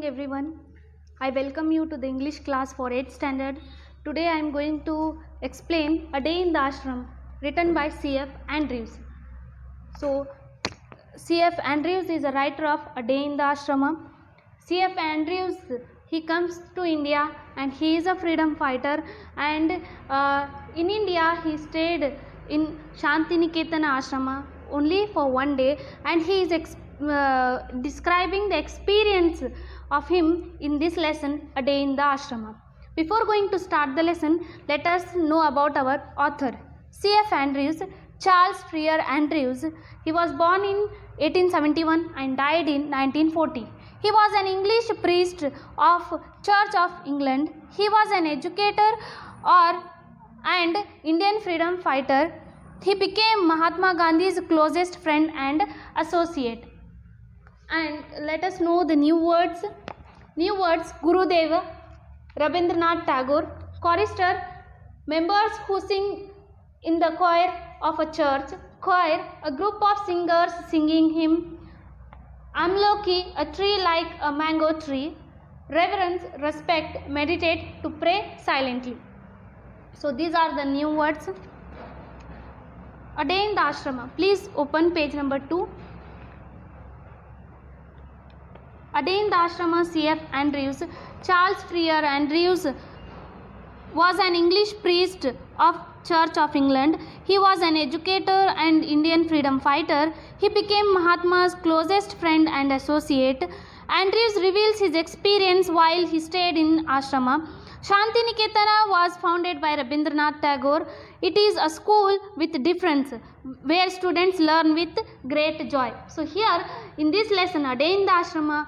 everyone. I welcome you to the English class for 8th standard. Today I am going to explain A Day in the Ashram written by C.F. Andrews. So C.F. Andrews is a writer of A Day in the Ashrama. C.F. Andrews, he comes to India and he is a freedom fighter, and in India he stayed in Shantiniketan Ashrama only for one day, and he is describing the experience of him in this lesson, A Day in the Ashrama. Before going to start the lesson, let us know about our author. C.F. Andrews, Charles Freer Andrews. He was born in 1871 and died in 1940. He was an English priest of Church of England. He was an educator and Indian freedom fighter. He became Mahatma Gandhi's closest friend and associate. And let us know the new words. New words: Gurudev, Rabindranath Tagore. Chorister, members who sing in the choir of a church. Choir, a group of singers singing hymn. Amloki, a tree like a mango tree. Reverence, respect, meditate, to pray silently. So these are the new words. A Day in the Ashrama. Please open page number 2. A Day in the Ashrama, C.F. Andrews. Charles Freer Andrews was an English priest of Church of England. He was an educator and Indian freedom fighter. He became Mahatma's closest friend and associate. Andrews reveals his experience while he stayed in ashrama. Shantiniketana was founded by Rabindranath Tagore. It is a school with difference where students learn with great joy. So here in this lesson, A Day in the Ashrama,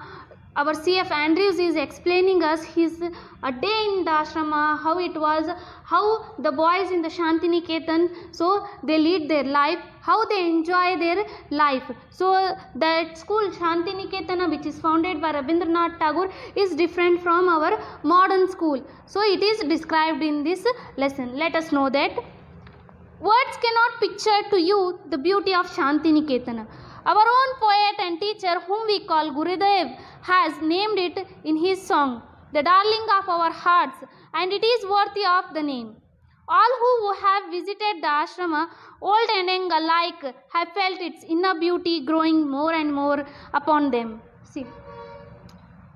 our C.F. Andrews is explaining us his A Day in the Ashrama, how it was, how the boys in the Shantiniketan, so they lead their life, how they enjoy their life. So that school Shantiniketana, which is founded by Rabindranath Tagore, is different from our modern school. So it is described in this lesson. Let us know that. Words cannot picture to you the beauty of Shantiniketana. Our own poet and teacher, whom we call Gurudev, has named it in his song, the darling of our hearts, and it is worthy of the name. All who have visited the ashrama, old and young alike, have felt its inner beauty growing more and more upon them. See.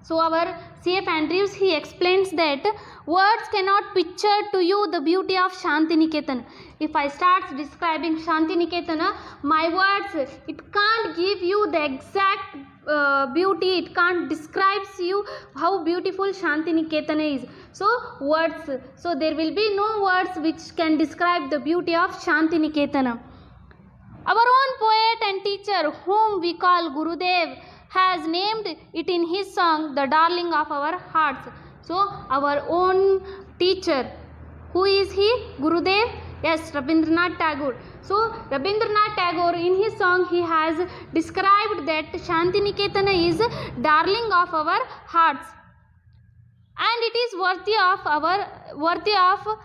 So our C.F. Andrews, he explains that words cannot picture to you the beauty of Shantiniketan. If I start describing Shantiniketana, my words, it can't give you the exact beauty, it can't describe you how beautiful Shantiniketana is. So words, so there will be no words which can describe the beauty of Shantiniketana. Our own poet and teacher, whom we call Gurudev, has named it in his song, the darling of our hearts. So our own teacher, who is he? Gurudev? Yes, Rabindranath Tagore. So Rabindranath Tagore, in his song, he has described that Shantiniketana is darling of our hearts, and it is worthy of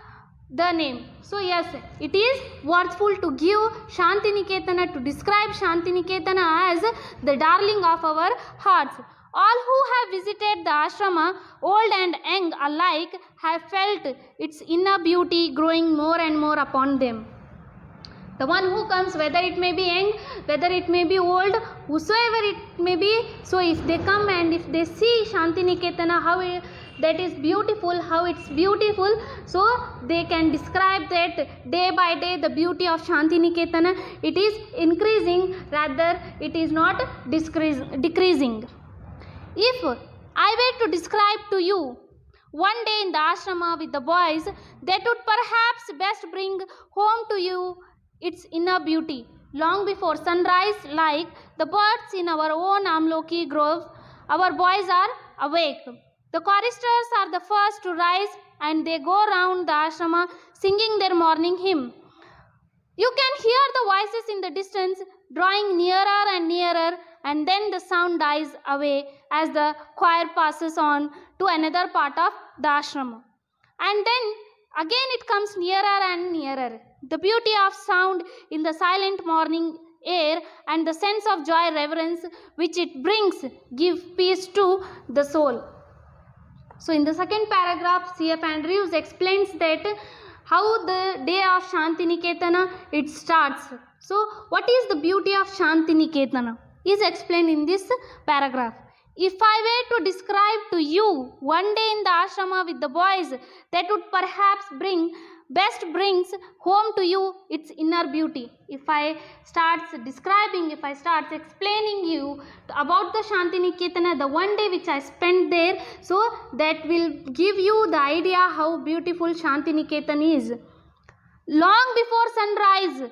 the name. So yes, it is worthful to give Shantiniketana, to describe Shantiniketana as the darling of our hearts. All who have visited the ashrama, old and young alike, have felt its inner beauty growing more and more upon them. The one who comes, whether it may be young, whether it may be old, whosoever it may be, so if they come and if they see Shantiniketana, how that is beautiful, how it's beautiful, so they can describe that day by day the beauty of Shantiniketana. It is increasing, rather it is not decreasing. If I were to describe to you one day in the ashrama with the boys, that would perhaps best bring home to you its inner beauty. Long before sunrise, like the birds in our own Amloki grove, our boys are awake. The choristers are the first to rise, and they go round the ashrama singing their morning hymn. You can hear the voices in the distance drawing nearer and nearer, and then the sound dies away as the choir passes on to another part of the ashrama. And then again it comes nearer and nearer. The beauty of sound in the silent morning air and the sense of joy, reverence which it brings give peace to the soul. So in the second paragraph, C.F. Andrews explains that how the day of Shantiniketana it starts. So what is the beauty of Shantiniketana is explained in this paragraph. If I were to describe to you one day in the ashrama with the boys, that would perhaps best brings home to you its inner beauty. If I start explaining you about the Shantiniketana, the one day which I spent there, so that will give you the idea how beautiful Shantiniketana is. Long before sunrise,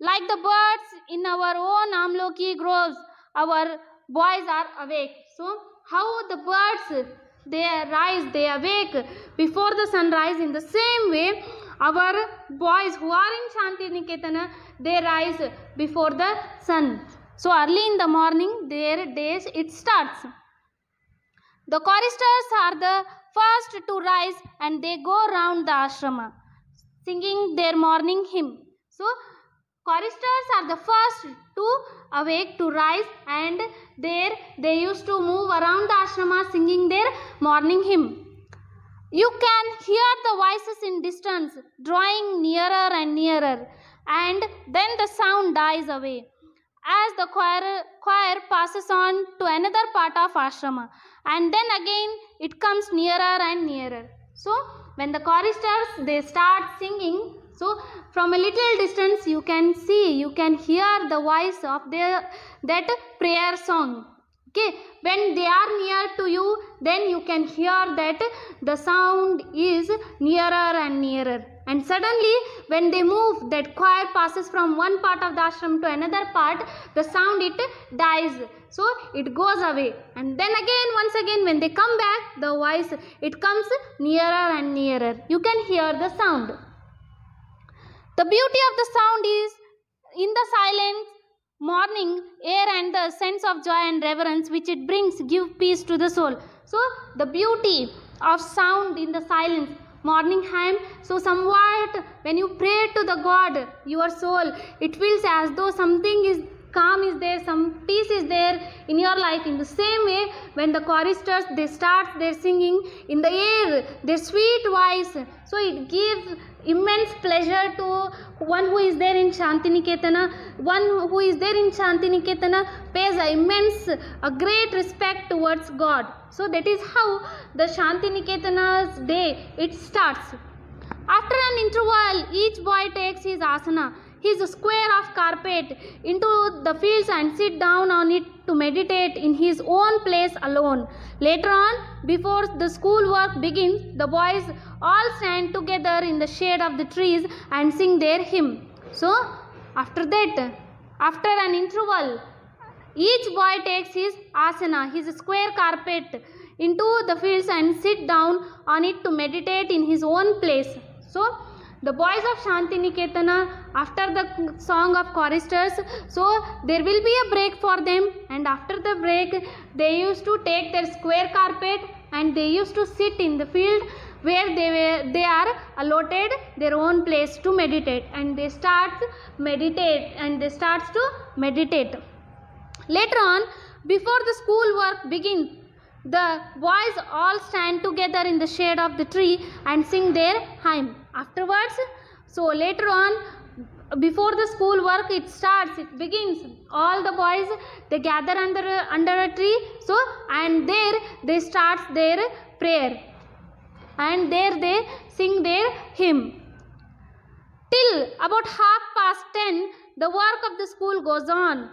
like the birds in our own Amloki groves, our boys are awake. So how the birds they awake before the sunrise, in the same way our boys who are in Shantiniketana, they rise before the sun. So early in the morning their days it starts. The choristers are the first to rise and they go round the ashrama singing their morning hymn. So choristers are the first to awake, to rise, and there they used to move around the ashrama singing their morning hymn. You can hear the voices in distance drawing nearer and nearer, and then the sound dies away as the choir passes on to another part of ashrama, and then again it comes nearer and nearer. So when the choristers they start singing, so from a little distance you can hear the voice of that prayer song. Okay, when they are near to you, then you can hear that the sound is nearer and nearer. And suddenly when they move, that choir passes from one part of the ashram to another part, the sound it dies. So it goes away. And then again, once again, when they come back, the voice, it comes nearer and nearer. You can hear the sound. The beauty of the sound is in the silence, morning air and the sense of joy and reverence which it brings give peace to the soul. So the beauty of sound in the silence, morning hymn, so somewhat when you pray to the God, your soul, it feels as though something is calm is there, some peace is there in your life. In the same way, when the choristers they start their singing in the air, their sweet voice, so it gives immense pleasure to one who is there in Shantiniketana. One who is there in Shantiniketana pays a great respect towards God. So that is how the Shantiniketana's day it starts. After an interval, each boy takes his asana, his square of carpet, into the fields and sit down on it to meditate in his own place alone. Later on, before the school work begins, the boys all stand together in the shade of the trees and sing their hymn. So, after an interval, each boy takes his asana, his square carpet, into the fields and sit down on it to meditate in his own place. So, the boys of Shantiniketana, after the song of choristers, so there will be a break for them, and after the break they used to take their square carpet and they used to sit in the field where they are allotted their own place to meditate, and they start to meditate. Later on, before the school work begins, the boys all stand together in the shade of the tree and sing their hymn. Afterwards, so later on, before the school work it begins, all the boys they gather under a tree, so and there they start their prayer and there they sing their hymn. Till about 10:30, the work of the school goes on.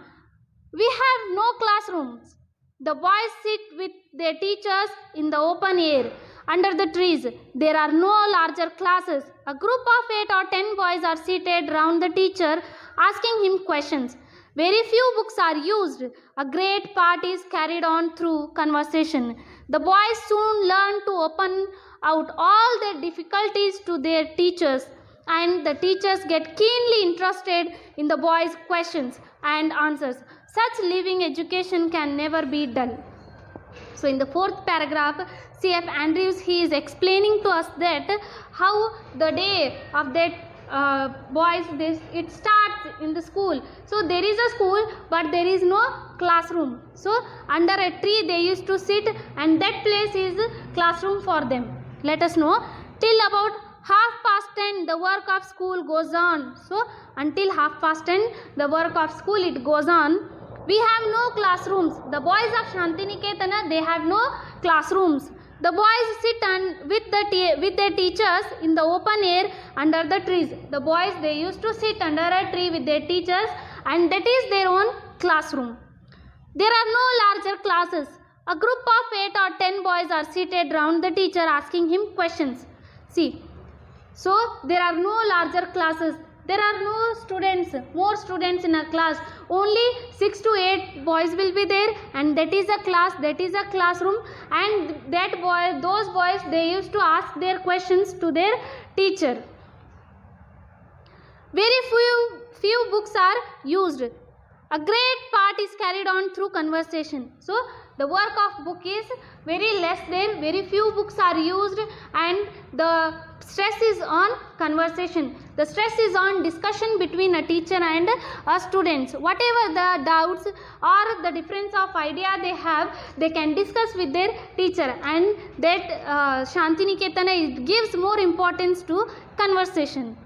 We have no classrooms. The boys sit with their teachers in the open air under the trees. There are no larger classes. A group of 8 or 10 boys are seated round the teacher asking him questions. Very few books are used. A great part is carried on through conversation. The boys soon learn to open out all their difficulties to their teachers, and the teachers get keenly interested in the boys' questions and answers. Such living education can never be dull. So in the fourth paragraph, C.F. Andrews he is explaining to us that how the day of that boys, it starts in the school. So there is a school, but there is no classroom. So under a tree they used to sit, and that place is classroom for them. Let us know, till about 10:30 the work of school goes on. So until 10:30 the work of school it goes on. We have no classrooms. The boys of Shantiniketan, they have no classrooms. The boys sit with their teachers in the open air under the trees. The boys, they used to sit under a tree with their teachers, and that is their own classroom. There are no larger classes. A group of 8 or 10 boys are seated round the teacher asking him questions. See, so there are no larger classes. There are no students, more students in a class. Only 6 to 8 boys will be there, and that is a class, that is a classroom. And those boys, they used to ask their questions to their teacher. Very few books are used. A great part is carried on through conversation. So the work of book is very less there. Very few books are used, and the stress is on conversation. The stress is on discussion between a teacher and a students. Whatever the doubts or the difference of idea they have, they can discuss with their teacher, and that Shantiniketan gives more importance to conversation.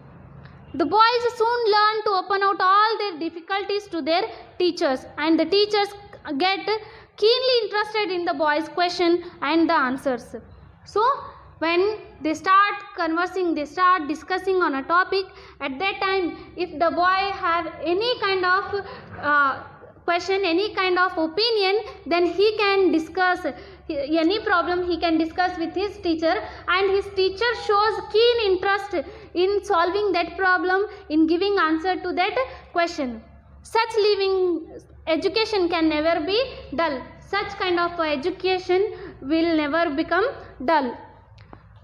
The boys soon learn to open out all their difficulties to their teachers, and the teachers get keenly interested in the boys' question and the answers. So when they start conversing, they start discussing on a topic, at that time if the boy have any kind of question, any kind of opinion, then he can discuss any problem, he can discuss with his teacher, and his teacher shows keen interest in solving that problem, in giving answer to that question. Such living education can never be dull. Such kind of education will never become dull.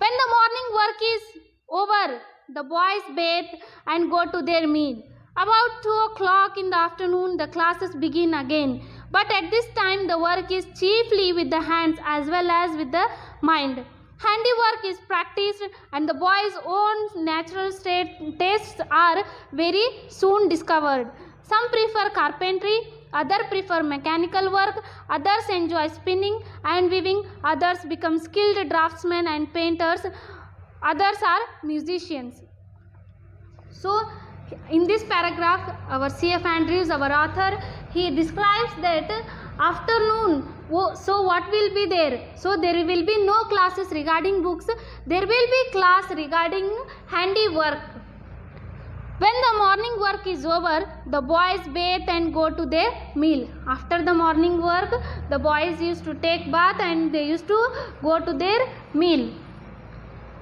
When the morning work is over, the boys bathe and go to their meal. About 2 o'clock in the afternoon, the classes begin again. But at this time, the work is chiefly with the hands as well as with the mind. Handiwork is practiced, and the boys' own natural tastes are very soon discovered. Some prefer carpentry, others prefer mechanical work, others enjoy spinning and weaving, others become skilled draftsmen and painters, others are musicians. So in this paragraph, our C.F. Andrews, our author, he describes that afternoon, so what will be there? So there will be no classes regarding books, there will be class regarding handiwork. When the morning work is over, the boys bathe and go to their meal. After the morning work, the boys used to take bath and they used to go to their meal.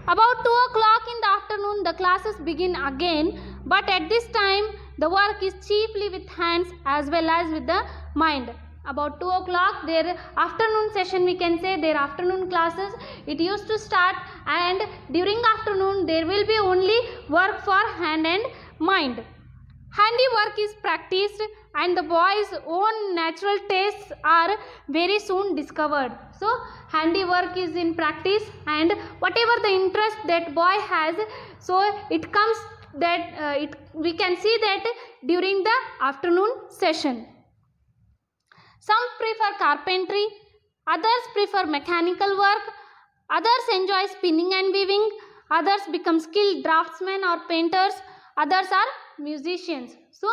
About 2 o'clock in the afternoon, the classes begin again, but at this time, the work is chiefly with hands as well as with the mind. About 2 o'clock, their afternoon session, we can say, their afternoon classes, it used to start, and during afternoon, there will be only work for hand and mind. Handiwork is practiced, and the boys' own natural tastes are very soon discovered. So handiwork is in practice, and whatever the interest that boy has, so it comes that we can see that during the afternoon session. Some prefer carpentry, others prefer mechanical work, others enjoy spinning and weaving, others become skilled draftsmen or painters, others are musicians. So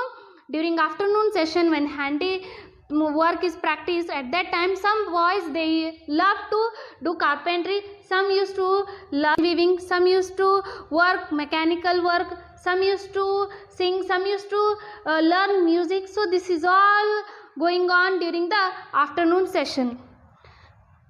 during afternoon session, when handy work is practiced, at that time some boys, they love to do carpentry, some used to love weaving, some used to work mechanical work, some used to sing, some used to learn music. So this is all going on during the afternoon session.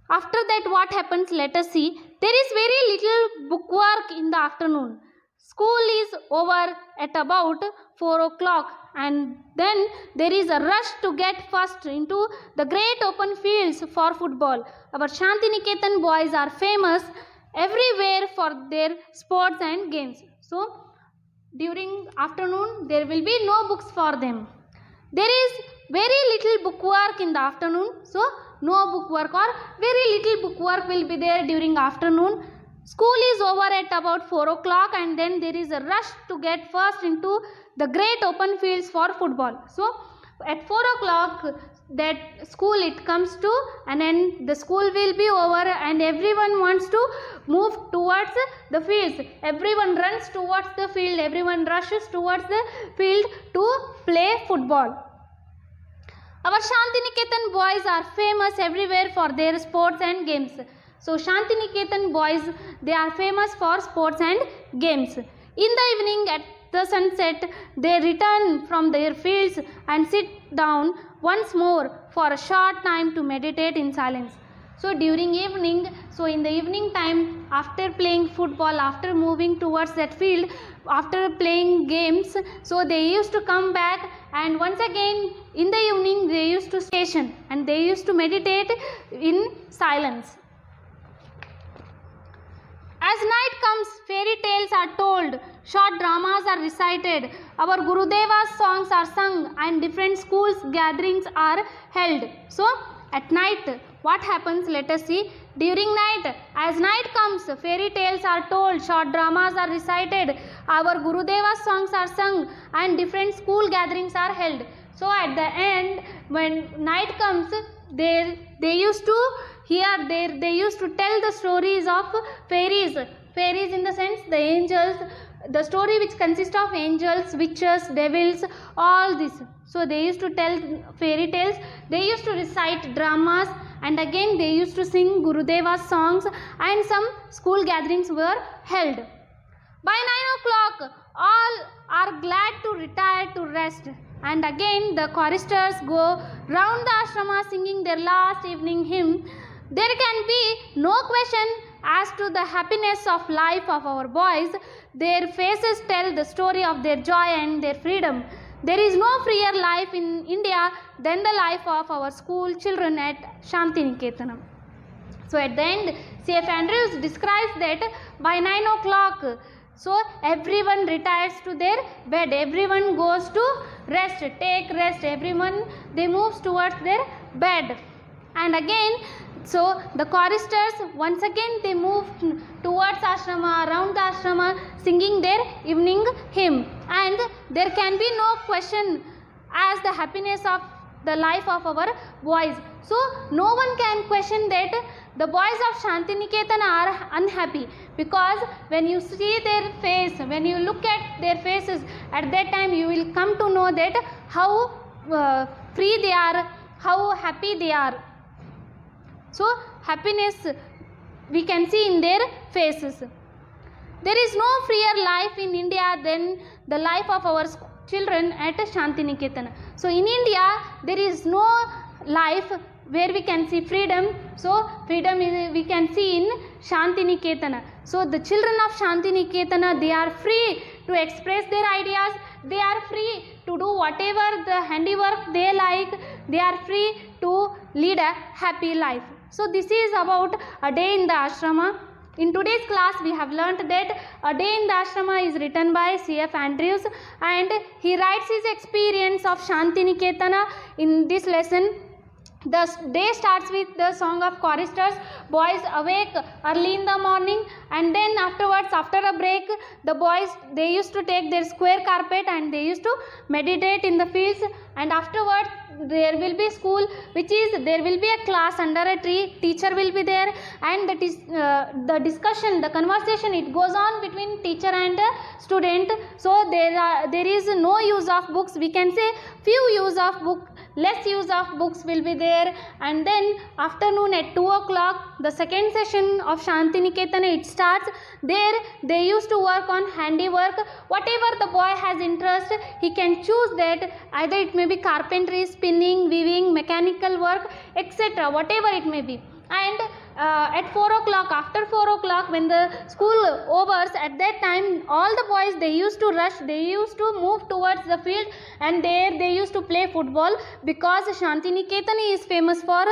After that, what happens? Let us see. There is very little bookwork in the afternoon. School is over at about 4 o'clock, and then there is a rush to get first into the great open fields for football. Our Shantiniketan boys are famous everywhere for their sports and games. So during afternoon, there will be no books for them. There is very little bookwork in the afternoon. So no bookwork or very little bookwork will be there during afternoon. School is over at about 4 o'clock, and then there is a rush to get first into the great open fields for football. So at 4 o'clock that school it comes to an end, the school will be over, and everyone wants to move towards the fields. Everyone runs towards the field, everyone rushes towards the field to play football. Our Shantiniketan boys are famous everywhere for their sports and games. So Shantiniketan boys, they are famous for sports and games. In the evening at the sunset, they return from their fields and sit down once more for a short time to meditate in silence. So during evening, so in the evening time, after playing football, after moving towards that field, after playing games, so they used to come back, and once again in the evening they used to station and they used to meditate in silence. As night comes, fairy tales are told, short dramas are recited, our Gurudeva's songs are sung, and different schools gatherings are held. So at night, what happens? Let us see. During night, as night comes, fairy tales are told, short dramas are recited, our Gurudeva's songs are sung, and different school gatherings are held. So at the end, when night comes, they used to they used to tell the stories of fairies. Fairies in the sense the angels, the story which consists of angels, witches, devils, all this. So they used to tell fairy tales, they used to recite dramas, and again they used to sing Gurudeva's songs, and some school gatherings were held. By 9 o'clock, all are glad to retire to rest, and again the choristers go round the ashrama singing their last evening hymn. There can be no question as to the happiness of life of our boys. Their faces tell the story of their joy and their freedom. There is no freer life in India than the life of our school children at Shantiniketanam. So at the end, C.F. Andrews describes that by 9 o'clock, so everyone retires to their bed, everyone goes to rest, take rest, everyone they moves towards their bed. And again, so the choristers once again they move towards ashrama, around the ashrama, singing their evening hymn, and there can be no question as the happiness of the life of our boys. So no one can question that the boys of Shantiniketan are unhappy, because when you see their face, when you look at their faces, at that time you will come to know that how free they are, how happy they are. So happiness we can see in their faces. There is no freer life in India than the life of our children at Shantiniketan. So in India there is no life where we can see freedom. So freedom is, we can see in Shantiniketan. So the children of Shantiniketan, they are free to express their ideas. They are free to do whatever the handiwork they like. They are free to lead a happy life. So this is about A Day in the Ashrama. In today's class we have learnt that A Day in the Ashrama is written by C.F. Andrews, and he writes his experience of Shantiniketan in this lesson. The day starts with the song of choristers. Boys awake early in the morning, and then afterwards, after a break, the boys they used to take their square carpet and they used to meditate in the fields, and afterwards there will be school, which is there will be a class under a tree, teacher will be there, and that is the discussion, the conversation, it goes on between teacher and student. So there is no use of books, we can say few use of book, less use of books will be there. And then afternoon at 2 o'clock the second session of Shantiniketan it starts. There they used to work on handiwork, whatever the boy has interest he can choose that, either it may be carpentry, spinning, weaving, mechanical work, etc., whatever it may be. And at 4 o'clock, after 4 o'clock, when the school overs, at that time all the boys they used to rush, they used to move towards the field, and there they used to play football, because Shantiniketan is famous for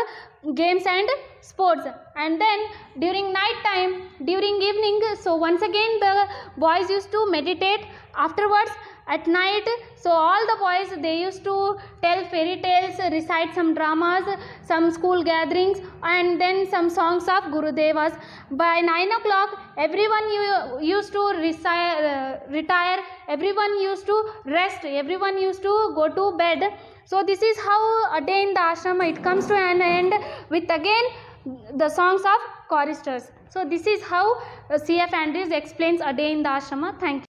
games and sports. And then during night time, during evening, so once again the boys used to meditate. Afterwards at night, so all the boys, they used to tell fairy tales, recite some dramas, some school gatherings, and then some songs of Gurudevas. By 9 o'clock, everyone used to retire, everyone used to rest, everyone used to go to bed. So this is how a day in the ashram, it comes to an end with again the songs of choristers. So this is how C.F. Andrews explains a day in the ashrama. Thank you.